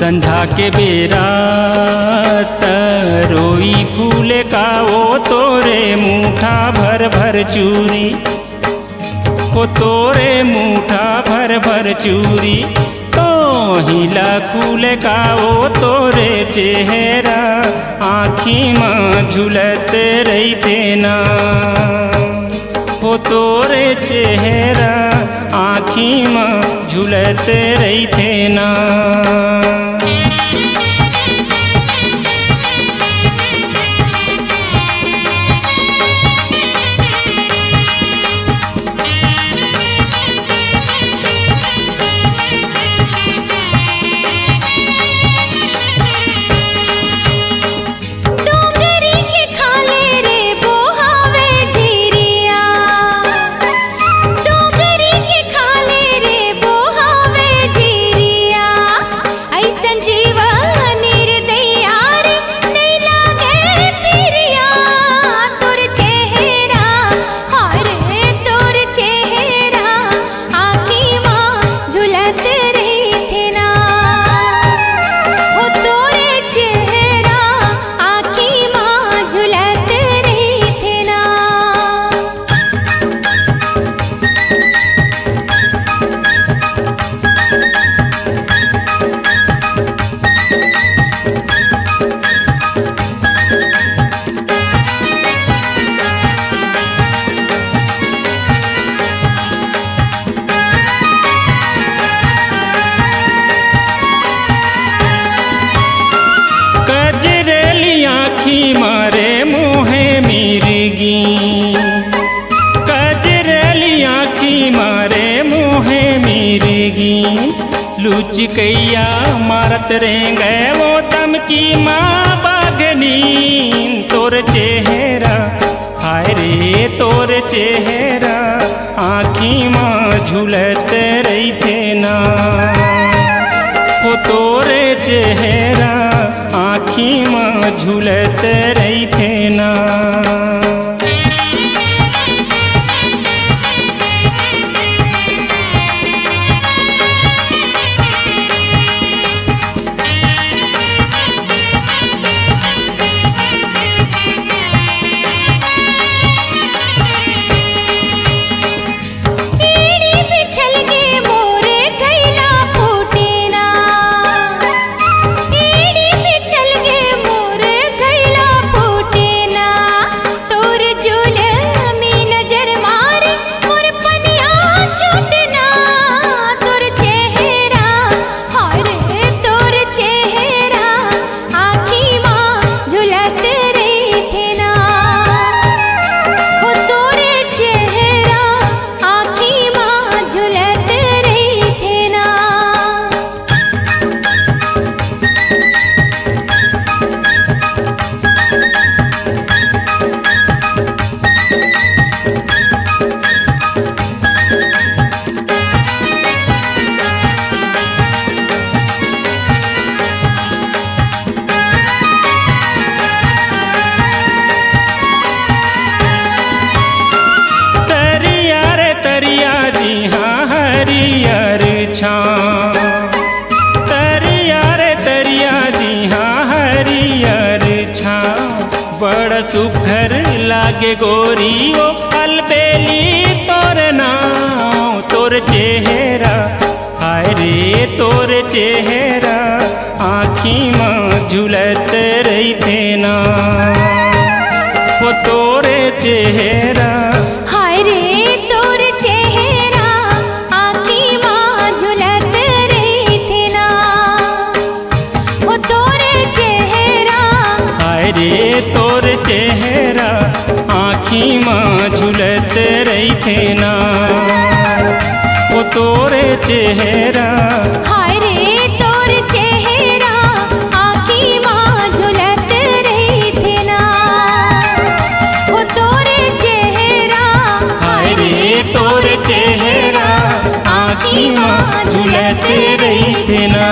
संझा के बेरा तरोई फूले का वो तोरे मुठा भर भर चूरी, वो तोरे मुठा भर भर चूरी। तो हिला फूले का वो तोरे चेहरा आँखी माँ झुलत रही थे ना, वो तोरे चेहरा आँखी माँ झुलत रही थे ना। डोगरी के खाले रे बोहावे झीरिया। कजरली आँखी मारे मोहे मिर्गी लुचकैया मारत रेंगे वो तम की माँ बागनी तोर चेहरा हाय रे तोर चेहरा आँखी माँ झूलत रही थे ना वो तोरे चेहरा आँखी माँ झूलत रही थे ना सुघर लागे गोरी वो अलबेली तोर नाम तोर चेहरा हाय रे तोर चेहरा आँखी माँ झूलत रही थे ना वो तोरे चेहरा हाय रे तोर चेहरा आँखी माँ झूलत रही थे ना वो तोरे चेहरा हाय रे तोर चेहरा आँखी माँ झूलत रही थे ना वो तोरे चेहरा हाय रे तोर चेहरा आँखी माँ झूलत रही थे ना वो तोरे चेहरा हाय रे तोर चेहरा आँखी माँ झूलत रही थे ना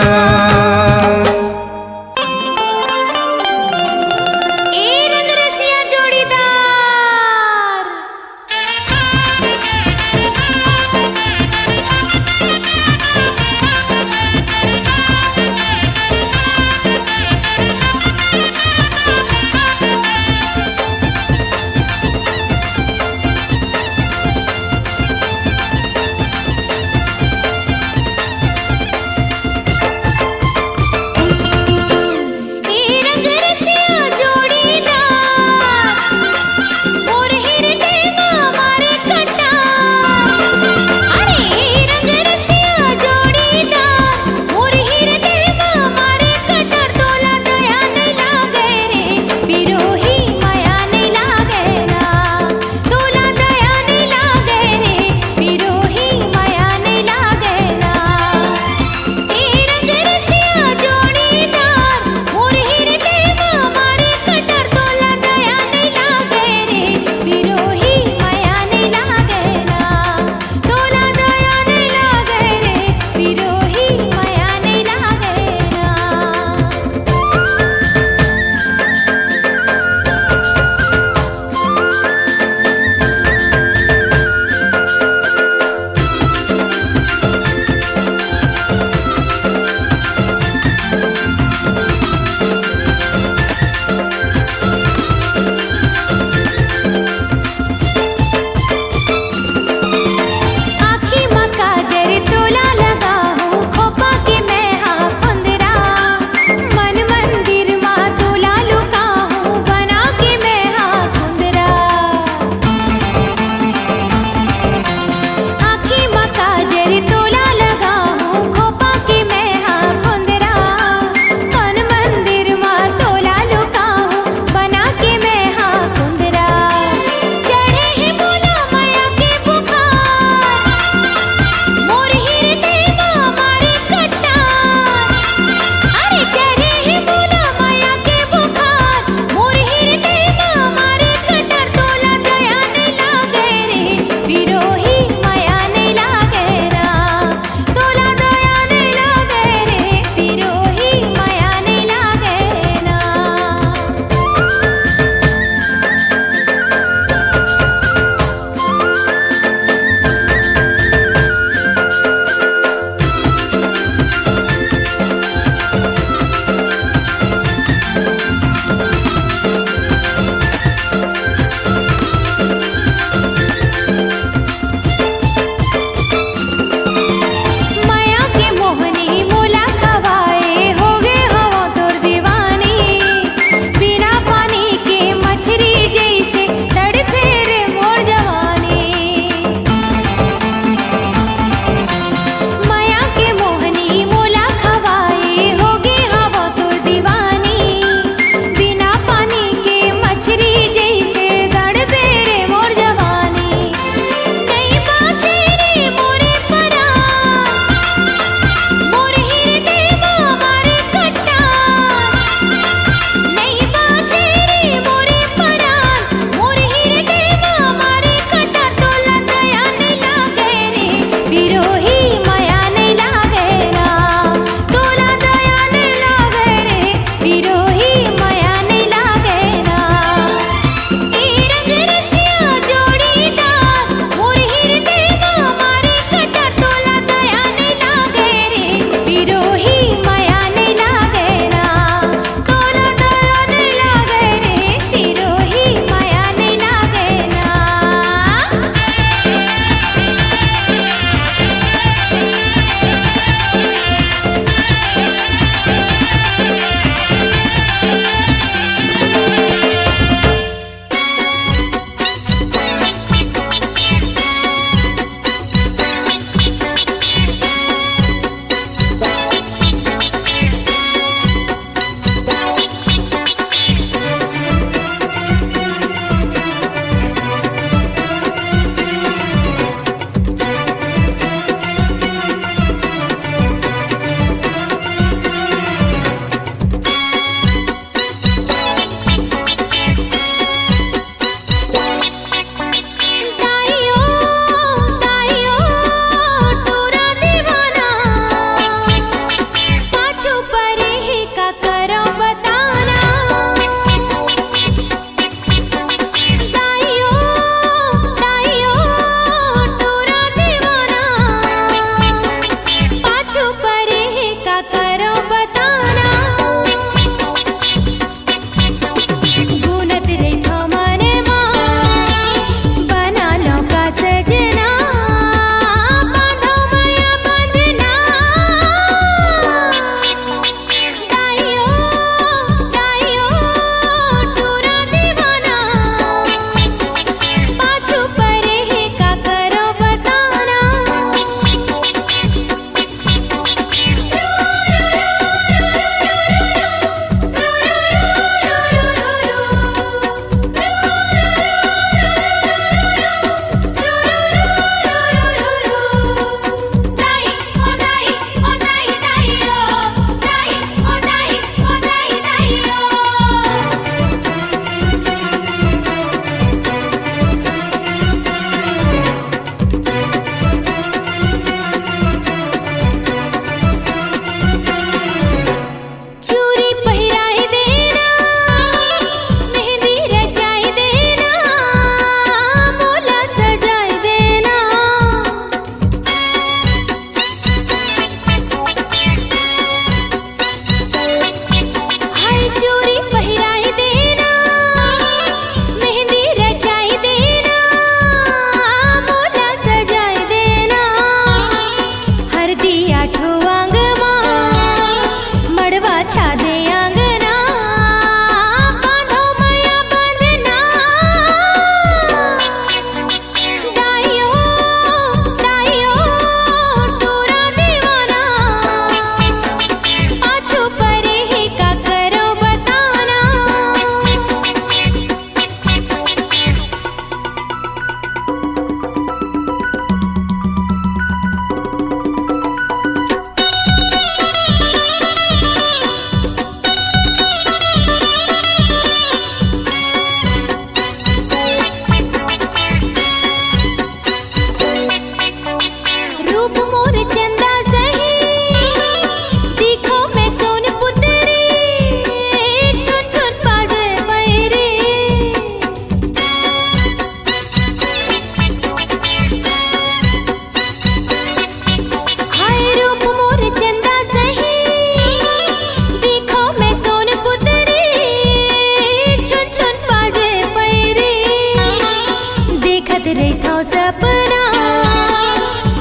रही था सपना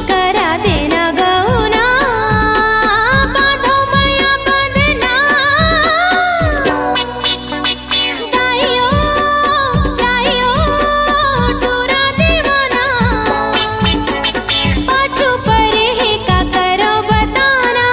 करा देना गौना बांधो मैया बंधना गाइयो गाइयो टूरा दीवाना पाछू परे ही का करो बताना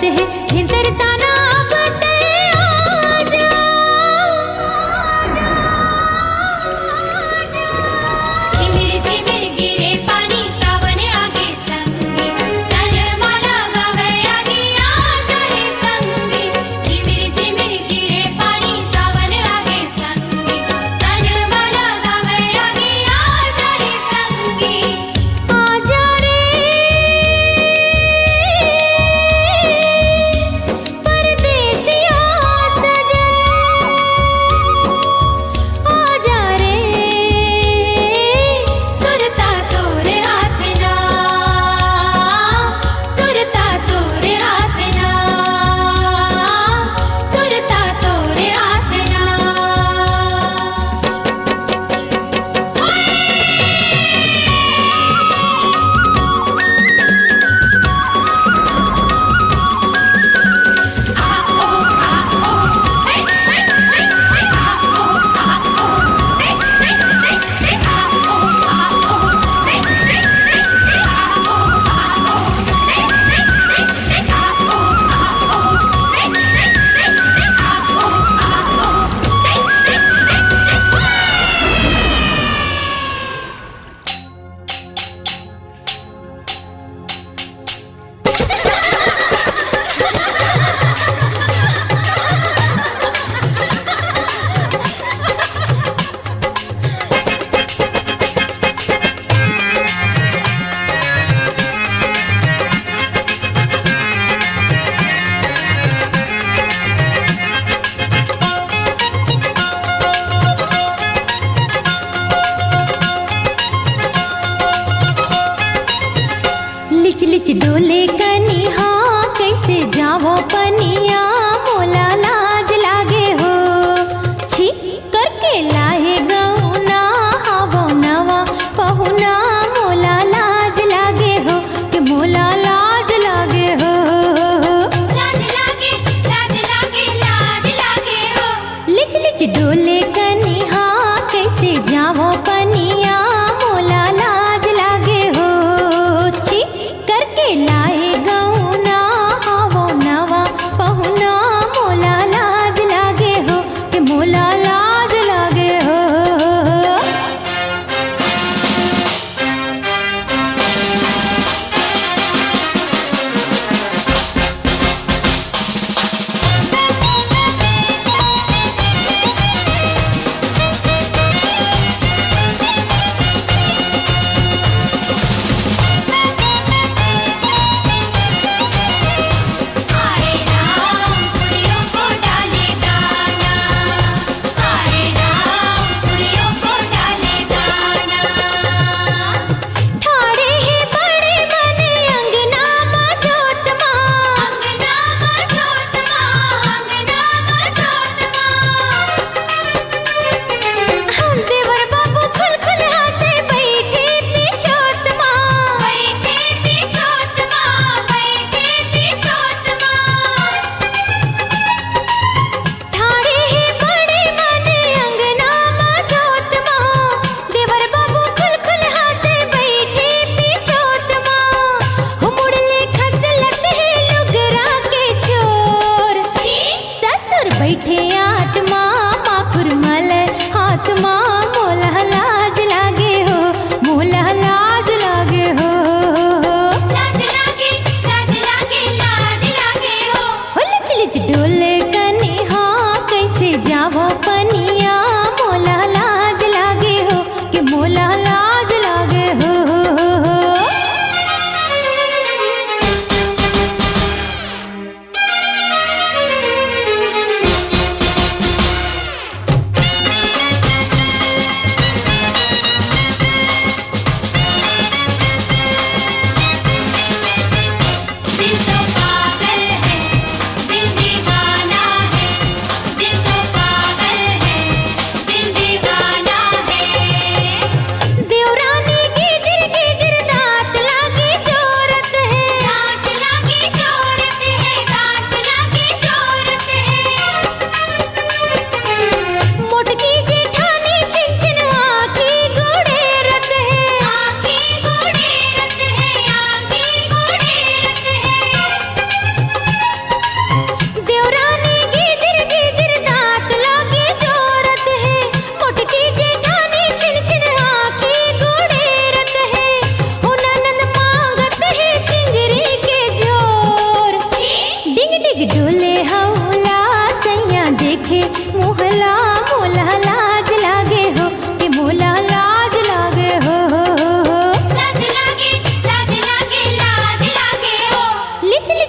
होत है जिन तरसाना अब ते आजा झिमिर झिमिर गिरे पानी सावन आगे संगी तन माला गावे आगे आजा रे संगी झिमिर झिमिर गिरे पानी सावन आगे संगी तन माला गावे आगे आजा रे संगी आजा रे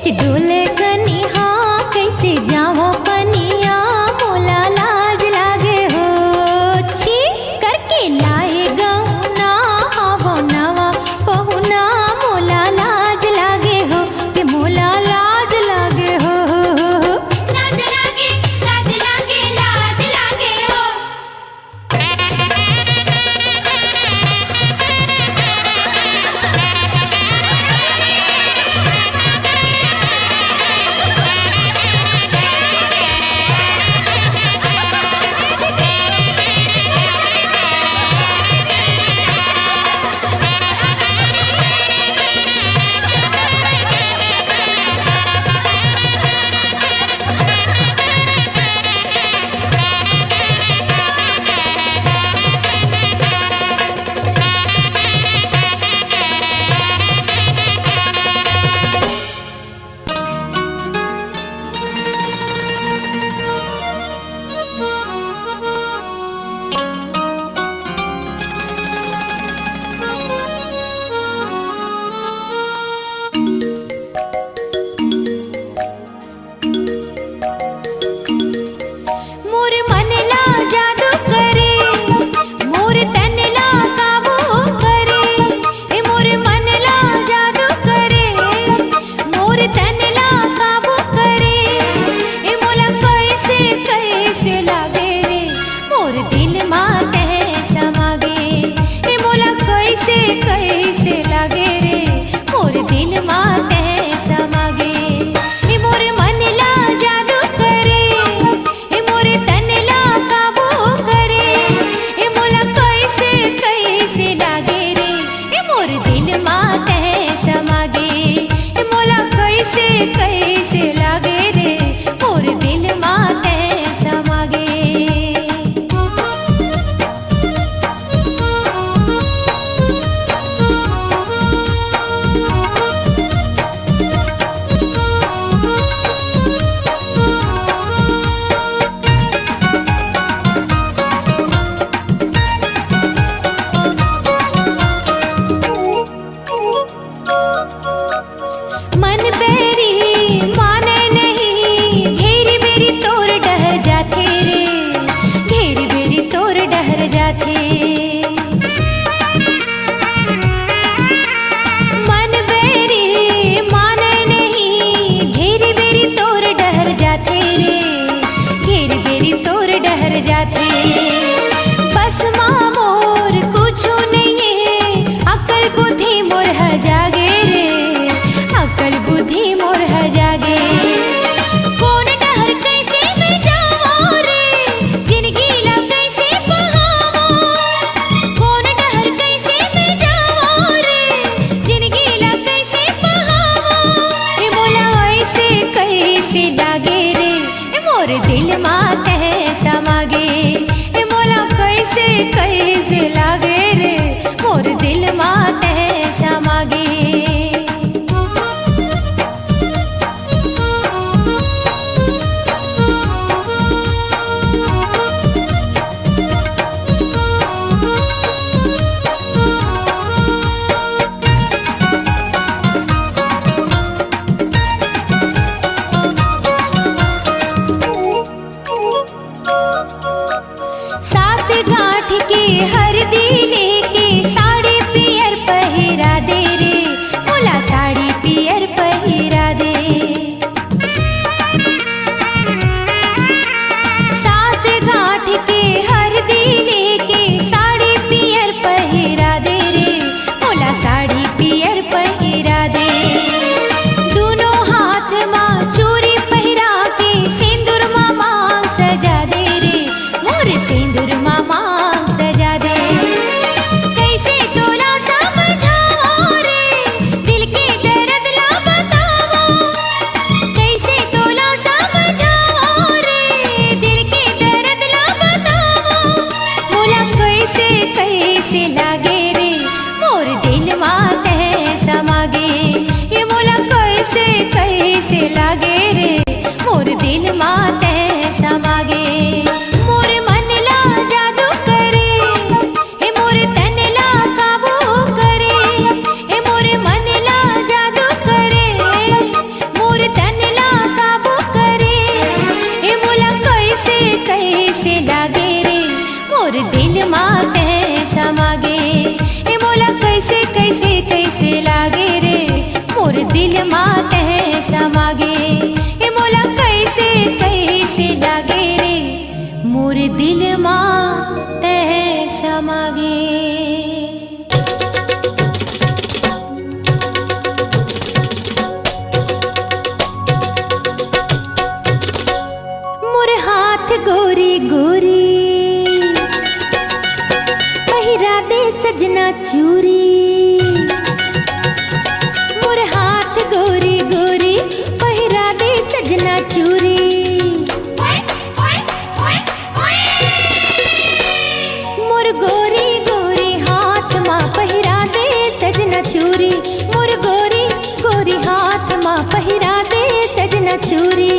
बीच डोले कनिहा कैसे जाओ पनिया मोला लाज लागे हो छी करके लाए गौना हवो नवा पहुना मोला लाज लागे हो के मोला लाज लागे हो लाज लागे लाज लागे लाज लागे हो मोर मन ला जादू करे मोर तन ला काबू करे ए मोर मन ला जादू करे मोर तन ला काबू करे ए मोला कैसे कैसे लागे रे मोर दिल माते समागे ए मोला कैसे कैसे लागे रे मोर दिल माते समागे ए मोर मन ला जादू करे ए मोर तन ला काबू करे ए मोला कैसे कैसे लागे रे ए मोर दिल माते समागे ए मोला कैसे कैसे लागे रे मोर दिल माते समागे मन बेरी माने नहीं घेरी बेरी तोर डह जाते रे घेरी बेरी तोर डहर जाते मन बेरी माने नहीं घेरी बेरी तोर डहर जाते रे घेरी बेरी तोर डहर जाते बस माँ मोर कुछो नहीं है अकल बुद्धि मोर ह जागे रे अकल बुद्धि मोर ह जागे कौन डहर कैसे मैं जावो रे जिंदगी ला कैसे बहावो कौन डहर कैसे मैं जावो रे जिंदगी ला कैसे बहावो ए मोला ऐसे कैसे लागे रे ए मोर दिल माते समागे ए मोला कैसे कैसे लागे रे मोर दिल माते समागे चूरी मोर हाथ गोरी गोरी पहिरा दे सजना चूरी मोर गोरी गोरी हाथ माँ पहिरा दे सजना चूरी मोर गोरी गोरी हाथ माँ पहिरा दे सजना चूरी